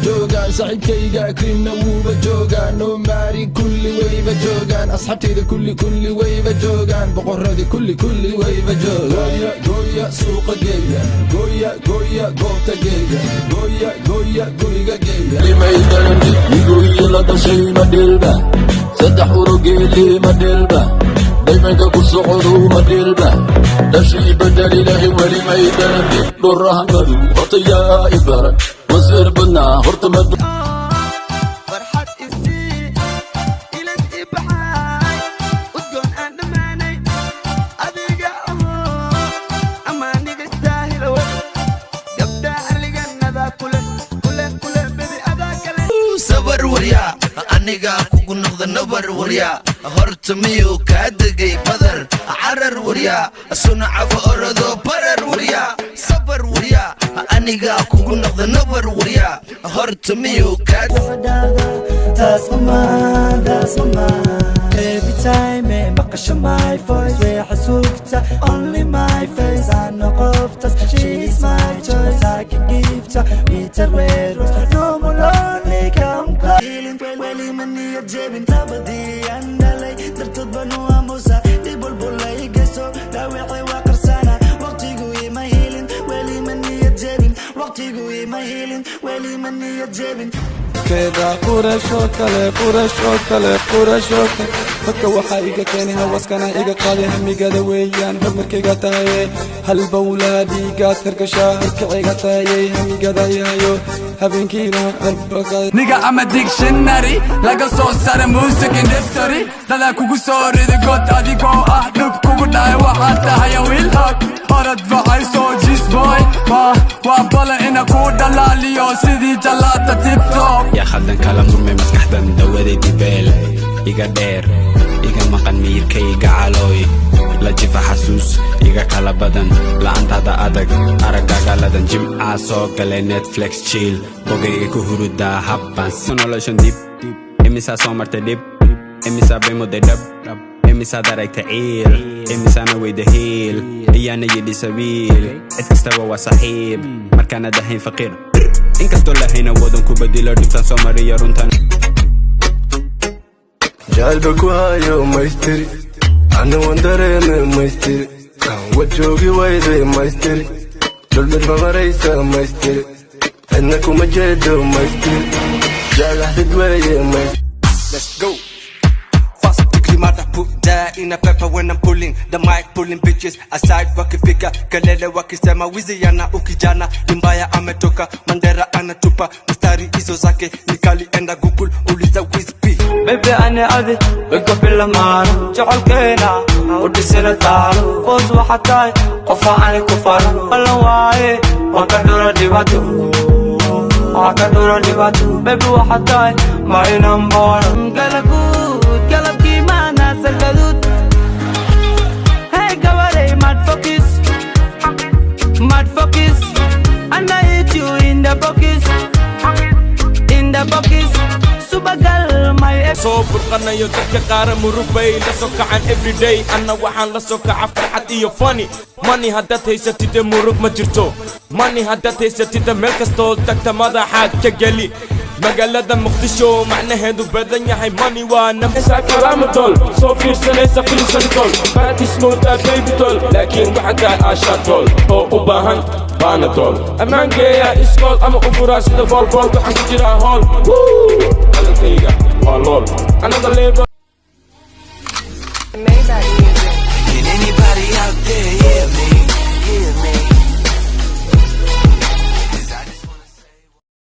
joogaan saaxiibkayga akrimna wuuba joogaan noomaari kulli wayba joogaan asxaabtayda kulli wayba joogaan boqorradii kulli wayba joogaan gooya suuqa geeya gooya goobta geeya gooya guriga geeya limaydarani igooya la dhashay madhelba saddex urugeeli madhelba daymanka ku socdo madhelba dhashii badalilahi weli maydarani dhorahangadu horta yaa ibaran masir badnaa horta mad farxad isii ilad ibaxay udgoon aan dhammaanay adiga amaaniga istaahila gabdha arliganada kule bedi adaa kale sabar warya aniga kugu noqda nabar warya horta miyuu kaa degay badar carar warya sunacaba orado barar warya sabar warya aniga kugu noqda nabar warya horta miyuu kaa That's my mind. Every time I maqasho my voice way xasuugta only my face I know qoftas she's my choice I can give to with her words no more lonely come feeling weli mani jebin tabadi andalay dartod banu amusa dibulbulay geso dawixi waa qarsana waqtigu ima helin weli mani jebin waqtigu ima helin weli mani jebin كذا قرش فكا وحا إيقا كاني هواسكنا إيقا قادي همي قادا ويان همك إيقا تايي هالبولادي قاد تركشا هكا إيقا تايي همي قادا يايو هبين كينا هالبقا Nigga I'm a dictionary like a soul sara music in history Dala kugu sorry the god adigo look kugu dai waxata haya will hug Orad waxay soo jis boy waa bala ina ku dalaaliyo sidii jalata TikTok يا خدن كلام مرمي مسكحدن دوادي ديبيل إيقا دير إيقا مقن ميركي إيقا علوي لا جيفا حسوس إيقا كالا بدن لا أنت هذا أدق أرقا لدن جمعة سوق لي نتفليكس تشيل بوغي إيقا هورو دا حبان سنولوشن ديب إميسا سومرت ديب إميسا بيمو دي دب إميسا دارك تعيل إميسا نوي دي هيل إيانا يدي سبيل اتكستوا وصحيب مركانا دهين فقير inkastoo lahayna wadanku badilo dhibtan Soomaaliya runtan jaalba ku hayo maystiri ana wandareeme maystiri kan wajoogi wayde maystiri dulmid mamaraysa maystiri cidna kuma jeedo maystiri jaalaxdid weeye maystiri. Let's go. Fast quickly mother put that in a pepper when I'm pulling the mic pulling bitches aside wakipika kelele wakisema wizi yana ukijana limbaya ametoka Mandera anatupa mstari hizo zake nikali enda Google uliza Wizzy Baby أنا عذي بقبل المعارو جعلكينا ودسنا تعالو فوز وحتاي قفا عني كفار والله وكدورا ديباتو Baby وحتاي ما ينمبار قلبكي ما ناس القدود Hey قبلي mad focus And I hit you in the buckets Super girl my ex soo burqanayo dadka qaara murubay la soo kacan everyday anna waxaan la soo kaca farxad iyo funny money haddaad haysatid murug ma jirto money haddaad haysatid meel kastoo tagta madaxaad ka geli magaalada muqdisho macnaheedu badan yahay money waa namsa kalamatol soo fiirsanaysa fiirsanatol baati smooth baby tol laakiin waxa taa ashatol oo u baahan baanatol amaangeeya iskool ama u furaa sida volleyball waxaan ku jiraa hall qalbkayga waa lol